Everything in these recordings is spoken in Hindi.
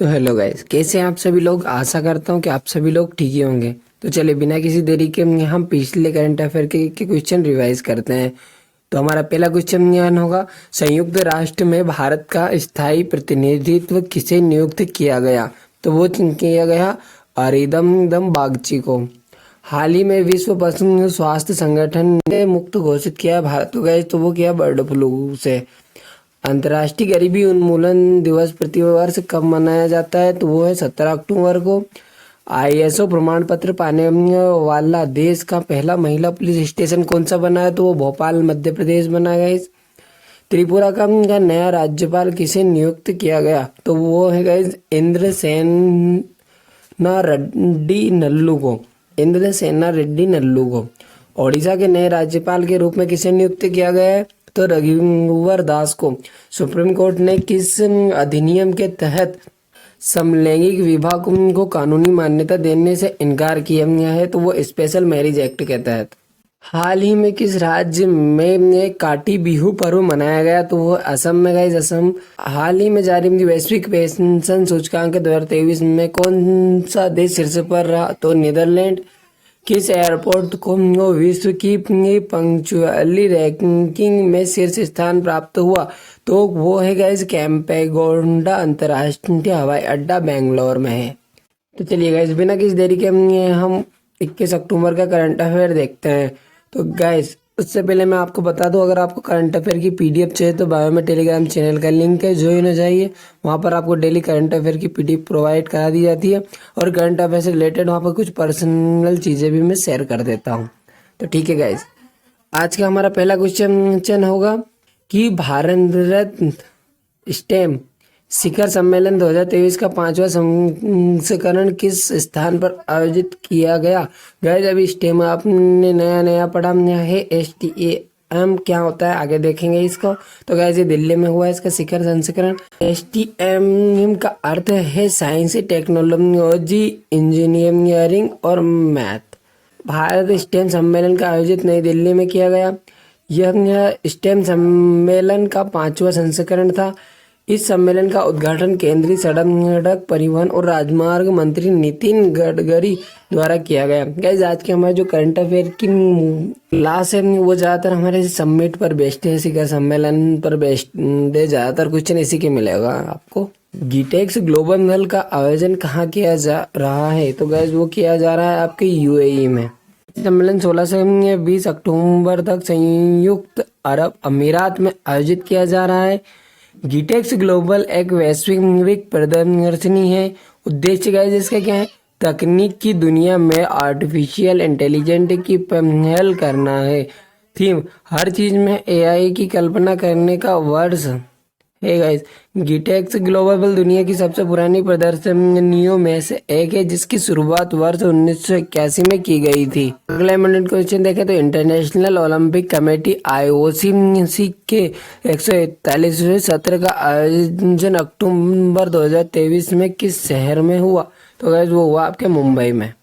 तो हेलो गाइस, कैसे हैं आप सभी लोग। आशा करता हूँ कि आप सभी लोग ठीक ही होंगे। तो चलिए बिना किसी देरी के हम पिछले करंट अफेयर के क्वेश्चन रिवाइज करते हैं। तो हमारा पहला क्वेश्चन होगा, संयुक्त राष्ट्र में भारत का स्थायी प्रतिनिधित्व किसे नियुक्त किया गया। तो वो किया गया अरिंदम बागची को। हाल ही में विश्व पशु स्वास्थ्य संगठन ने मुक्त घोषित किया भारत को गए, तो वो किया बर्ड फ्लू से। अंतर्राष्ट्रीय गरीबी उन्मूलन दिवस प्रतिवर्ष कब मनाया जाता है। तो वो है 17 अक्टूबर को। आईएसओ प्रमाण पत्र पाने वाला देश का पहला महिला पुलिस स्टेशन कौन सा बना है। तो वो भोपाल मध्य प्रदेश बना गया। त्रिपुरा का नया राज्यपाल किसे नियुक्त किया गया। तो वो है गाइस इंद्रसेना रेड्डी नल्लू को। इंद्रसेना रेड्डी नल्लू को। ओडिशा के नए राज्यपाल के रूप में किसे नियुक्त किया गया है। तो रघुवर दास को। सुप्रीम कोर्ट ने किस अधिनियम के तहत समलैंगिक विवाह को कानूनी मान्यता देने से इनकार किया है। तो वो स्पेशल मैरिज एक्ट के तहत। हाल ही में किस राज्य में काटी बिहू पर्व मनाया गया। तो वो असम में गए। असम। हाल ही में जारी वैश्विक पेंशन सूचकांक 2023 में कौन सा देश शीर्ष पर रहा। तो नीदरलैंड। किस एयरपोर्ट को विश्व की पंक्चुअलिटी रैंकिंग में शीर्ष स्थान प्राप्त हुआ। तो वो है गाइस कैंपेगौड़ा अंतर्राष्ट्रीय हवाई अड्डा बेंगलोर में है। तो चलिए गाइस बिना किसी देरी के हम 21 अक्टूबर का करंट अफेयर देखते हैं। तो गाइस उससे पहले मैं आपको बता दूं, अगर आपको करंट अफेयर की पीडीएफ चाहिए तो बायो में टेलीग्राम चैनल का लिंक है, ज्वाइन हो जाइए। वहाँ पर आपको डेली करंट अफेयर की पीडीएफ प्रोवाइड करा दी जाती है और करंट अफेयर से रिलेटेड वहाँ पर कुछ पर्सनल चीज़ें भी मैं शेयर कर देता हूँ। तो ठीक है गाइस, आज का हमारा पहला क्वेश्चन होगा कि भारत रत्न स्टेम शिखर सम्मेलन 2023 का 5वां संस्करण किस स्थान पर आयोजित किया गया। गाइस अभी स्टेम आपने नया पढ़ा है। STEM क्या होता है आगे देखेंगे इसको। तो गाइस ये दिल्ली में हुआ है इसका शिखर संस्करण। STEM का अर्थ है साइंस, टेक्नोलॉजी, इंजीनियरिंग और मैथ। भारत स्टेम सम्मेलन का आयोजित नई दिल्ली में किया गया। यह स्टेम सम्मेलन का 5वां संस्करण था। इस सम्मेलन का उद्घाटन केंद्रीय सड़क परिवहन और राजमार्ग मंत्री नितिन गडकरी द्वारा किया गया। गाइस आज के हमारे जो करंट अफेयर की क्लास है वो ज़्यादातर हमारे समिट पर बेस्ड है, शिखर सम्मेलन पर बेस्ड है। ज़्यादातर क्वेश्चन इसी के मिलेगा आपको। GITEX ग्लोबल का आयोजन कहाँ किया जा रहा है। तो गाइस वो किया जा रहा है आपके UAE में। सम्मेलन 16 से 20 अक्टूबर तक संयुक्त अरब अमीरात में आयोजित किया जा रहा है। GITEX ग्लोबल एक वैश्विक प्रदर्शनी है। उद्देश्य गाइस इसका क्या है, तकनीक की दुनिया में आर्टिफिशियल इंटेलिजेंस की पहल करना है। थीम, हर चीज में AI की कल्पना करने का वर्ष है गाइस। GITEX ग्लोबल दुनिया की सबसे पुरानी प्रदर्शनियों में से एक है, जिसकी शुरुआत वर्ष 1981 में की गई थी। अगला इम्पोर्टेंट क्वेश्चन देखें तो इंटरनेशनल ओलंपिक कमेटी IOC के 141वें सत्र का आयोजन अक्टूबर 2023 में किस शहर में हुआ। तो गाइस वो हुआ आपके मुंबई में,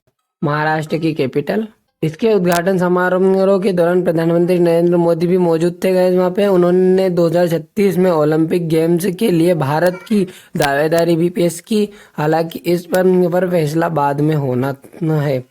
महाराष्ट्र की कैपिटल। इसके उद्घाटन समारोह के दौरान प्रधानमंत्री नरेंद्र मोदी भी मौजूद थे गाइस वहाँ पे। उन्होंने 2036 में ओलंपिक गेम्स के लिए भारत की दावेदारी भी पेश की। हालांकि इस पर फैसला बाद में होना है।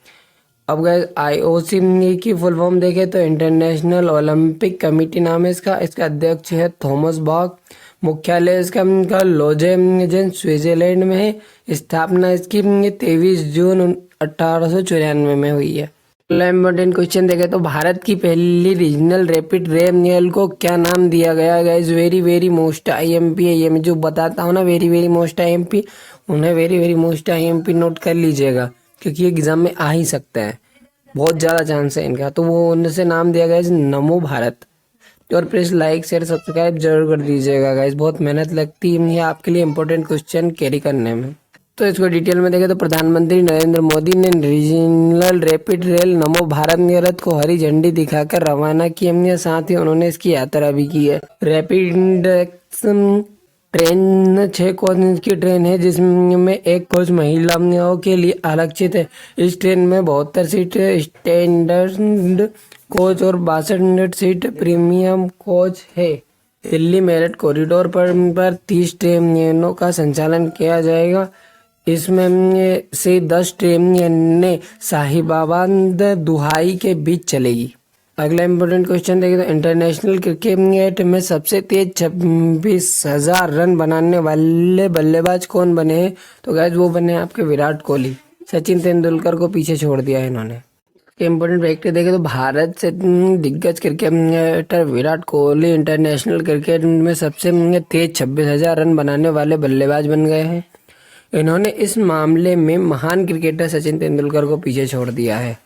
अब गाइस IOC की फुल फॉर्म देखें तो इंटरनेशनल ओलंपिक कमेटी नाम है इसका। इसका अध्यक्ष है थॉमस बॉक। मुख्यालय इसका लोजेन स्विट्जरलैंड में है। स्थापना इसकी 23 जून 1894 में हुई है। इम्पोर्टेंट क्वेश्चन देखे तो भारत की पहली रीजनल रैपिड रेल को क्या नाम दिया गया। गाइस वेरी मोस्ट IMP है। ये मैं जो बताता हूँ ना वेरी मोस्ट IMP, उन्हें वेरी मोस्ट IMP नोट कर लीजिएगा, क्योंकि ये एग्जाम में आ ही सकता है, बहुत ज़्यादा चांस है इनका। तो वो उनसे नाम दिया गया नमो भारत। और प्लीज लाइक शेयर सब्सक्राइब जरूर कर दीजिएगा गाइस, बहुत मेहनत लगती है ये आपके लिए इंपॉर्टेंट क्वेश्चन कैरी करने में। तो इसको डिटेल में देखें तो प्रधानमंत्री नरेंद्र मोदी ने रीजनल रैपिड रेल नमो भारत रथ को हरी झंडी दिखाकर रवाना किया। साथ ही उन्होंने इसकी यात्रा भी की है। रैपिड ट्रेन 6 कोच की ट्रेन है, जिसमें एक कोच महिलाओं के लिए आरक्षित है। इस ट्रेन में 72 सीट स्टैंडर्ड कोच और 62 सीट प्रीमियम कोच है। दिल्ली मेरठ कॉरिडोर पर 30 ट्रेनों का संचालन किया जाएगा। इसमें से 10 ट्रेनें साहिबाबाद दुहाई के बीच चलेगी। अगला इंपॉर्टेंट क्वेश्चन देखिए तो इंटरनेशनल क्रिकेट में सबसे तेज 26,000 रन बनाने वाले बल्लेबाज कौन बने हैं? तो गाइस वो बने आपके विराट कोहली। सचिन तेंदुलकर को पीछे छोड़ दिया है इन्होंने। इंपॉर्टेंट फैक्ट देखें तो भारत से दिग्गज cricketer Virat Kohli international cricket में सबसे तेज 26,000 रन बनाने वाले बल्लेबाज बन गए हैं। इन्होंने इस मामले में महान क्रिकेटर सचिन तेंदुलकर को पीछे छोड़ दिया है।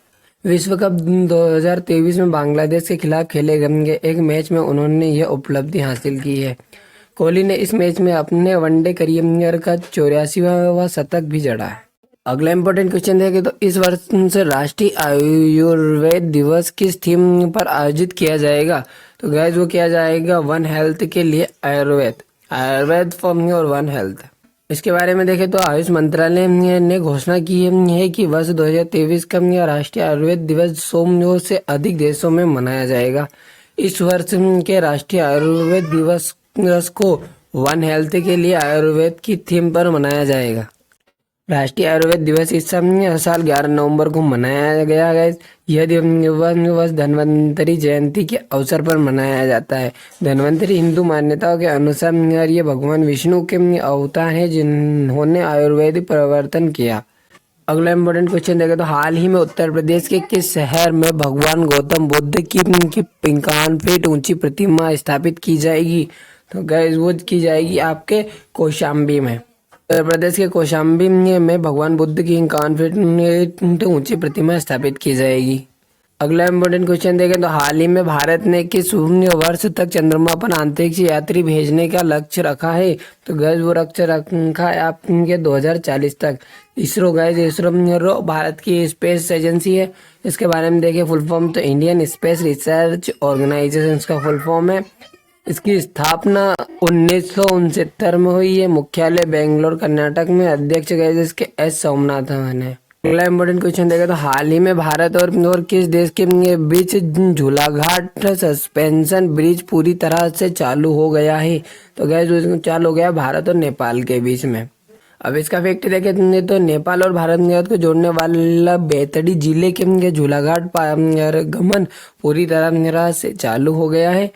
विश्व कप 2023 में बांग्लादेश के खिलाफ खेले गए एक मैच में उन्होंने यह उपलब्धि हासिल की है। कोहली ने इस मैच में अपने वनडे करियर का 84वां शतक भी जड़ा है। अगला इंपॉर्टेंट क्वेश्चन देखें तो इस वर्ष राष्ट्रीय आयुर्वेद दिवस किस थीम पर आयोजित किया जाएगा? तो गाइस वो किया जाएगा वन हेल्थ के लिए आयुर्वेद फॉर और वन हेल्थ। इसके बारे में देखें तो आयुष मंत्रालय ने घोषणा की है कि वर्ष 2023 का राष्ट्रीय आयुर्वेद दिवस 100 से अधिक देशों में मनाया जाएगा। इस वर्ष के राष्ट्रीय आयुर्वेद दिवस को वन हेल्थ के लिए आयुर्वेद की थीम पर मनाया जाएगा। राष्ट्रीय आयुर्वेद दिवस इस साल 11 नवंबर को मनाया गया है। यह दिवस धन्वंतरी जयंती के अवसर पर मनाया जाता है। धन्वंतरी हिंदू मान्यताओं के अनुसार ये भगवान विष्णु के अवतार हैं जिन्होंने आयुर्वेदिक परिवर्तन किया। अगला इंपॉर्टेंट क्वेश्चन देखें तो हाल ही में उत्तर प्रदेश के किस शहर में भगवान गौतम बुद्ध की 51 फीट ऊंची प्रतिमा स्थापित की जाएगी? तो गाइस वो की जाएगी आपके कौशाम्बी में। उत्तर प्रदेश के कौशाम्बी में भगवान बुद्ध की 51 फीट ऊंची प्रतिमा स्थापित की जाएगी। अगला इंपॉर्टेंट क्वेश्चन देखें तो हाल ही में भारत ने किस वर्ष तक चंद्रमा पर अंतरिक्ष यात्री भेजने का लक्ष्य रखा है? तो गैस वो लक्ष्य रखा है आपके 2040 तक। इसरो भारत की स्पेस एजेंसी है। इसके बारे में देखें फुल फॉर्म तो इंडियन स्पेस रिसर्च ऑर्गेनाइजेशन का फुल फॉर्म है। इसकी स्थापना 1969 में हुई है। मुख्यालय बेंगलोर कर्नाटक में। अध्यक्ष गए इसके एस सोमनाथन है। अगला इंपॉर्टेंट क्वेश्चन देखा तो हाल ही में भारत और किस देश के बीच झूलाघाट सस्पेंशन ब्रिज पूरी तरह से चालू हो गया है? तो गैस चालू हो गया भारत और नेपाल के बीच में। अब इसका फैक्ट देखें तो नेपाल और भारत को जोड़ने वाला बेतड़ी जिले के झूलाघाट गमन पूरी तरह से चालू हो गया है।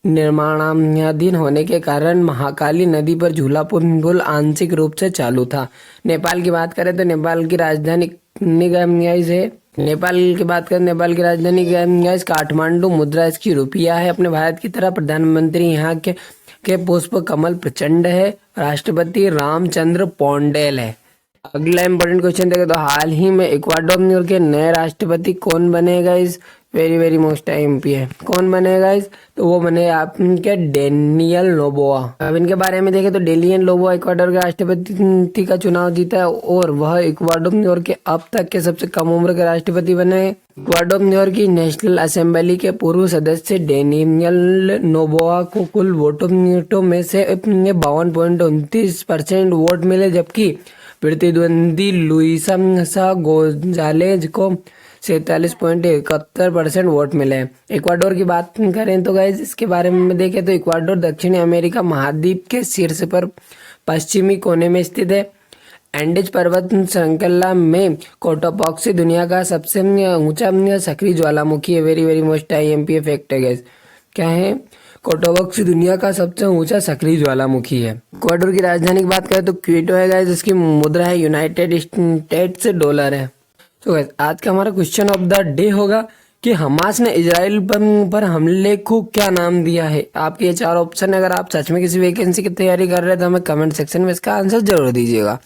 निर्माणाधीन होने के कारण महाकाली नदी पर झूला पुल आंशिक रूप से चालू था। नेपाल की बात करें तो नेपाल की राजधानी नेपाल की राजधानी काठमांडू। मुद्रा इसकी रुपया है। अपने भारत की तरह प्रधानमंत्री यहाँ के पुष्प कमल प्रचंड है। राष्ट्रपति रामचंद्र पौंडेल है। अगला इंपॉर्टेंट क्वेश्चन देखें तो हाल ही में इक्वाडोर के नए राष्ट्रपति कौन बनेगा? इस वेरी मोस्ट एमपी है। कौन बनेगा इस? तो वो बने आपके डेनियल नोबोआ। अब इनके बारे में देखें तो डेनियल नोबोआ इक्वाडोर के राष्ट्रपति का चुनाव जीता है और वह इक्वाडोर के अब तक के सबसे कम उम्र के राष्ट्रपति बने हैं। इक्वाडोर की नेशनल असेंबली के पूर्व सदस्य डेनियल नोबोआ को कुल वोटों में से 52.29% वोट मिले, जबकि प्रतिद्वंदी लुइसा गोंजालेज को 47.71% वोट मिले। इक्वाडोर की बात करें तो गाइज इसके बारे में देखें तो इक्वाडोर दक्षिणी अमेरिका महाद्वीप के शीर्ष पर पश्चिमी कोने में स्थित है। एंडीज पर्वत श्रृंखला में कोटोपाक्सी दुनिया का सबसे ऊंचा सक्रिय ज्वालामुखी है। वेरी मोस्ट आईएमपी फैक्ट है गाइज। क्या है? कोटोपाक्सी दुनिया का सबसे ऊंचा सक्रिय ज्वालामुखी है। इक्वाडोर की राजधानी की बात करें तो क्विटो है गाइज। इसकी मुद्रा है यूनाइटेड स्टेट्स डॉलर है। तो गाइस आज का हमारा क्वेश्चन ऑफ द डे होगा कि हमास ने इजराइल पर हमले को क्या नाम दिया है? आपके ये 4 ऑप्शन, अगर आप सच में किसी वैकेंसी की तैयारी कर रहे हैं तो हमें कमेंट सेक्शन में इसका आंसर जरूर दीजिएगा।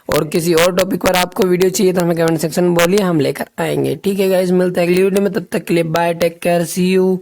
और किसी और टॉपिक पर आपको वीडियो चाहिए तो हमें कमेंट सेक्शन में बोलिए, हम लेकर आएंगे। ठीक है गाइस, मिलते हैं अगली वीडियो में। तब तक के लिए bye, take care, see you.